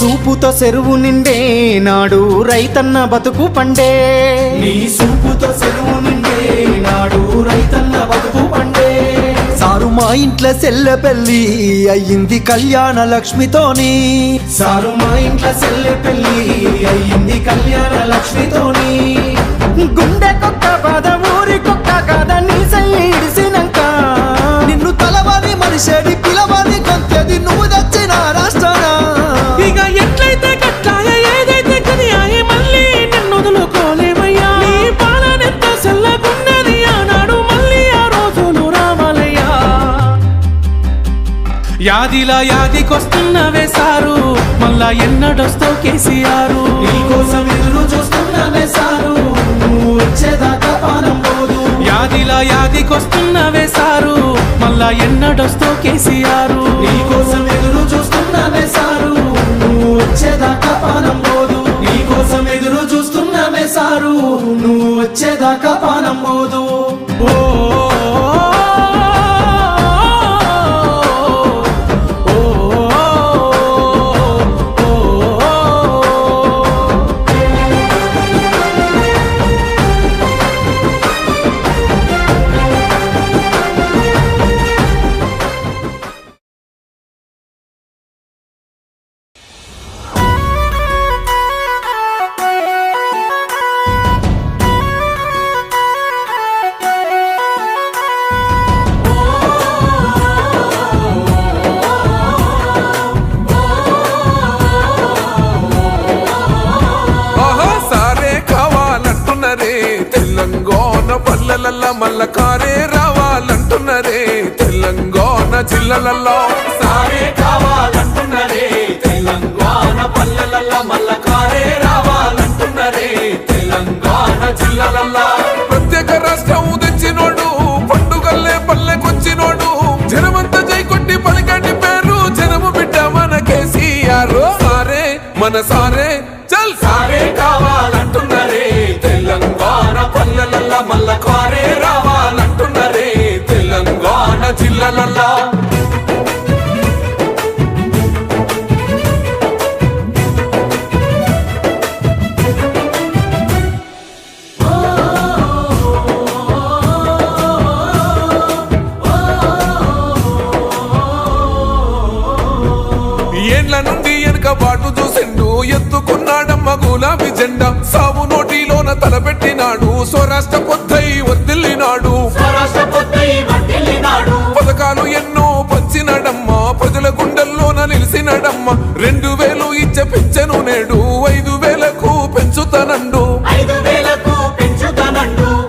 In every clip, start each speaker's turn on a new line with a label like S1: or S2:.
S1: సూపుతో చెరువు నిండే నాడు రైతన్న బతుకు పండే నీ సూపుతో చెరువు నిండే నాడు రైతన్న బతుకు పండే
S2: సారు మా ఇంట్లో సెల్ల పెళ్ళి అయ్యింది కళ్యాణ లక్ష్మితోని
S1: సారు మా ఇంట్లో చెల్లె పెళ్ళి అయ్యింది కళ్యాణ లక్ష్మితోని గుండె కొక్క బాధ ఊరి కొక్క కాద నీ సైడిసినంక
S2: నిన్ను తలవాని మనిషేడి పిలవాని కొంతది నువ్వు తెచ్చిన రాష్ట్రాన
S3: ఇక ఎట్లయితే కట్లాయ ఏదైతే కనియాయి మళ్ళీ నిన్ను వదులుకోలేమయ్యా నీ పాలనెంతో చల్లగున్నది ఆనాడు మళ్ళీ ఆ రోజులు రావాలయ్యా యాదిలా యాదికొస్తున్నవే సారు మళ్ళా ఎన్నడొస్తో కేసీఆర్
S1: నీకోసం ఎదురు చూస్తున్నానే సారు నువ్వు వచ్చేదాకా పానం పోదు
S3: యాదిలా యాదికొస్తున్నవే సారు మళ్ళా ఎన్నడొస్తో కేసీఆర్
S1: నీకోసం ఎదురు చూస్తున్నానే సారు నువ్వు వచ్చేదాకా పానం పోదు నీకోసం ఎదురు చూస్తున్నానే సారు నువ్వు వచ్చేదాకా పానం పోదు
S4: తెలంగాణ పల్లెలల్లా మల్ల కారే రావాలంటున్నరే తెలంగాణ జిల్లాలల్లో
S1: సారే కావాలంటున్నరే తెలంగాణ పల్లెలల్లా మల్ల కారే రావాలంటున్నరే తెలంగాణ జిల్లాలల్లా
S4: ప్రత్యేక రాష్ట్రం తెచ్చినోడు పండుగల్లే పల్లెకొచ్చినోడు జనమంతా జై కొట్టి పలికండి పేరు జనము బిడ్డ మన కేసీఆర్ సారే మన సారే చల్
S1: సారే కావాలంటున్నరే తెలంగాణ పల్లెలల్లా మల్ల కారే రావాలంటున్నరే తెలంగాణ జిల్లాలల్లా
S4: ఏండ్ల నుండి వెనక బాటు చూసిండు ఎత్తుకున్నాడమ్మ గులాబీ జెండా సాగు నోటిలోన తలపెట్టినాడు స్వరాష్ట్ర పొద్దై వర్దిల్లినాడు పథకాలు ఎన్నో పంచినాడమ్మ ప్రజల గుండెల్లోన నిలిచినాడమ్మ 2000 ఇచ్చే పెంచెను నేడు 5000కు పెంచుతానండు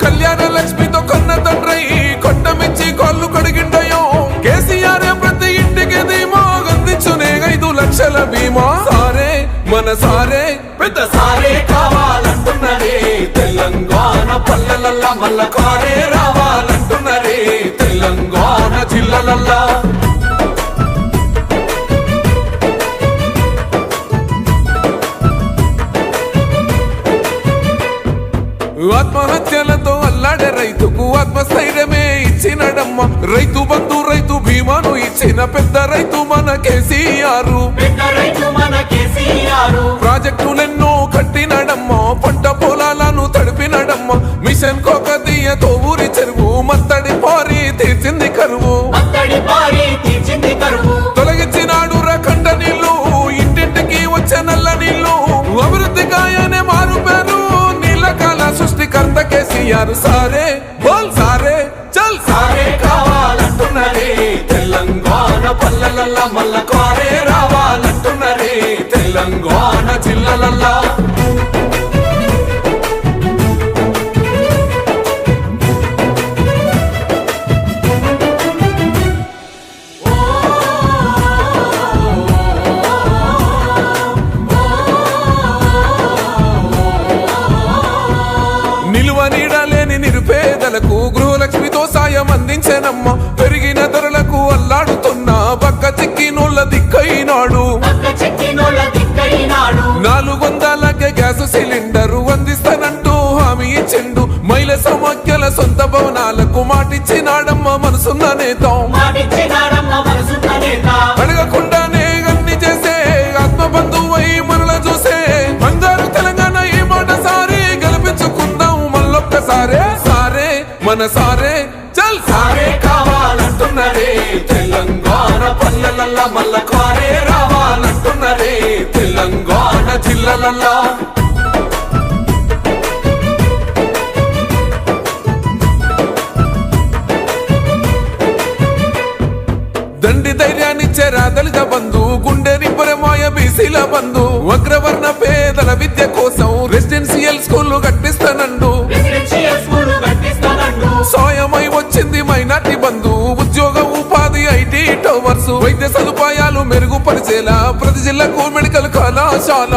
S4: కళ్యాణ లక్ష్మితో కన్న తండ్రై కొట్టమిచ్చి కాళ్ళు కడిగిండయో కేసీఆర్ ప్రతి ఇంటికి ధీమా అందించునే 5 లక్షల బీమా సారే మన సారే
S1: పెద్ద సారే కావాలంటున్నరే తెలంగాణ పల్లెలల్లా మల్ల కారే రావాలంటున్నరే తెలంగాణ జిల్లాలల్లా
S4: ఆత్మహత్యలతో అల్లాడే రైతుకు ఆత్మస్థైర్యమే ఇచ్చినడమ్మ రైతు బంధు రైతు బీమాను ఇచ్చిన పెద్ద రైతు మన కేసీఆర్ ప్రాజెక్టులెన్నో కట్టినడమ్మ పంట పొలాలను తడిపినడమ్మ మిషన్ కోకతీయతో ఊరి చెరువు మత్తడి పారి తీర్చింది కరువు తొలగించినాడు రకండ నీళ్లు ఇంటింటికి వచ్చే నల్ల నీళ్లు అభివృద్ధి గాయనే మారు పేరు నీళ్ళకాల సృష్టికర్త కేసీఆర్ సారే బోల్ సారే చల్
S1: సారే కావాలంటున్నరే తెలంగాణ పల్లెలల్లా మల్ల కారే రావాలంటున్నరే తెలంగాణ జిల్లాలల్లా
S4: నిలువ నీడలేని నిరుపేదలకు గృహలక్ష్మితో సాయం అందించనమ్మ పెరిగిన ధరలకు అల్లాడుతున్న పక్క చిక్కినోళ్ళ దిక్కైనాడు 400కే గ్యాస్ సిలిండరు అందిస్తానంటూ హామీ ఇచ్చిండు మహిళ సమాఖ్యల సొంత భవనాలకు మాటిచ్చినాడమ్మ మనసున్న నేత అడగకుండానే అన్ని చేసే ఆత్మబంధువై మన సారే చల్ సారే కావాలంటున్నరే తెలంగాణ పల్లెలల్లా మల్ల కారే రావాలంటున్నరే తెలంగాణ జిల్లలల్లా దండి ధైర్యాన్నిచ్చేరా దళిత బంధు గుండె నిబ్బరమాయ బీసీల బంధు అగ్రవర్ణ పేదల విద్య కోసం రెసిడెన్షియల్ స్కూళ్లు కట్టిస్తానండు సాయమై వచ్చింది మైనార్టీ బంధు ఉద్యోగ ఉపాధి ఐటీ టవర్స్ వైద్య సదుపాయాలు మెరుగుపరిచేలా ప్రతి జిల్లాకు మెడికల్ కళాశాల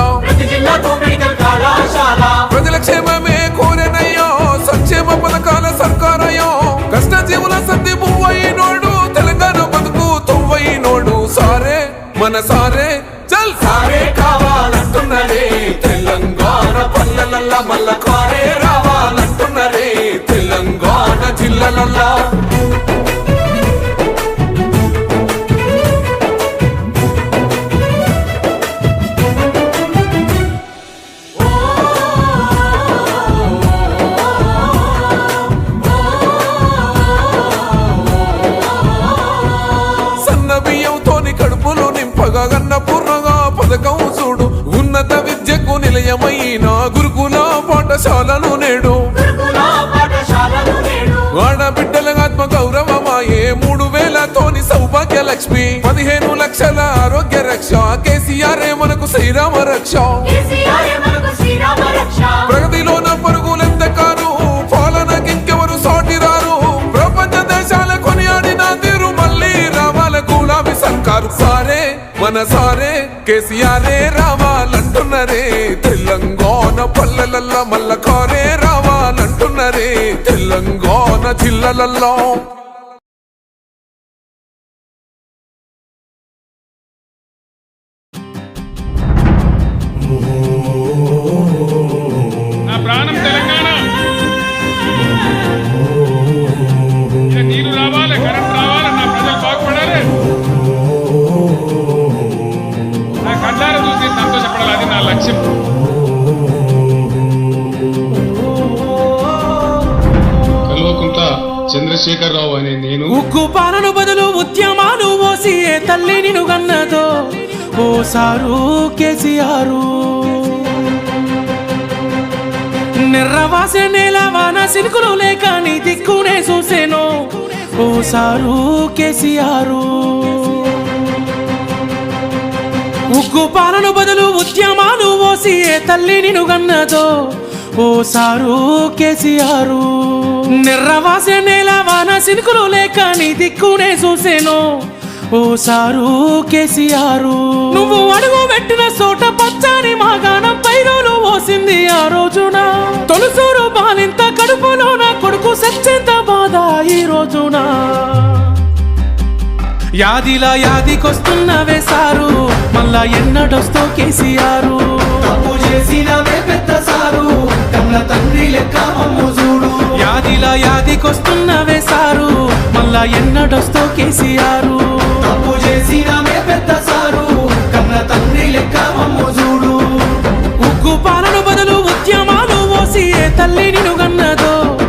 S4: ప్రజల క్షేమమే కోరేనయ్యో సంక్షేమ పథకాల సర్కారయ్యో కష్ట జీవుల సంధి పువ్వైనోడు తెలంగాణ బతుకు తొవ్వైనోడు సారే మన సారే చల్ సారే కావాలంటున్నరే తెలంగాణ పల్లెలల్లా మల్ల కారే రావాలంటున్నరే తెలంగాణ జిల్లలల్లా అన్నపూర్ణగా పథకం చూడు ఉన్నత విద్యకు నిలయమైన గురుకుల పాఠశాలను నేడు ఆడబిడ్డల ఆత్మ గౌరవమాయే 3000తోని సౌభాగ్య లక్ష్మి 15 లక్షల ఆరోగ్య రక్ష కేసీఆర్ మనకు శ్రీరామ రక్ష ప్రగతిలోన పరుగులెంత కారు పాలనకింకెవరు సాటి రారు ప్రపంచ దేశాల కొనియాడిన తీరు మళ్ళీ రావాల గులాబీ సర్కారు సారే మన సారే కేసీఆరే రావాలంటున్నరే తెలంగాణ పల్లెలల్లా మల్ల కారే రావాలంటున్నరే తెలంగాణ జిల్లలల్లో
S5: నా ప్రాణం తెలంగాణ. ఇక నీరు రావాలి, కరెంట్ రావాలి, నా ప్రజలు బాగుపడాలి. నా కళ్ళారా చూసి సంతోషపడాలి, అది నా లక్ష్యం. కల్వకుంట చంద్రశేఖరరావు అనే నేను
S3: ఉక్కు పాలన బదులు ఉద్యమాలు ఓసి ఏ తల్లి నిన్ను గన్నదో ఓ సారు కేసీఆరు నిర్రవాసే నేల వాన సినుకులు లేక నీ దిక్కునే చూసేను ఓ సారు కేసీఆరు ఉక్కు పాలన బదులు ఉద్యమాలు ఓసి ఏ తల్లి నిన్ను గన్నదో ఓ సారు కేసీఆరు నిర్రవాసే నేల వాన సినుకులు లేక నీ దిక్కునే చూసేను ఓ సారు కేసీఆరు నువ్వు అడుగు పెట్టిన చోట పచ్చని మాగాణం పైరోలు ఓసింది ఆ రోజున తొలుసూరు బాలింత కడుపులో నా కొడుకు సచ్చేంత బాధ ఈ రోజున యాదిలా యాదికొస్తున్నవే సారు మళ్ళా ఎన్నడొస్తో కేసీఆరు
S1: తప్పు చేసినవే పెద్ద సారు కన్న తండ్రి లెక్క మమ్ము చూడు
S3: యాదిలా యాదికొస్తున్నవే సారు మళ్ళా ఎన్నడొస్తో కేసీఆరు
S1: తప్పు చేసినవే పెద్ద సారు కన్న తండ్రి లెక్క మమ్ము చూడు
S3: ఉగ్గు పాలన బదులు ఉద్యమాలు ఓసి ఏ తల్లి నిన్ను గన్నదో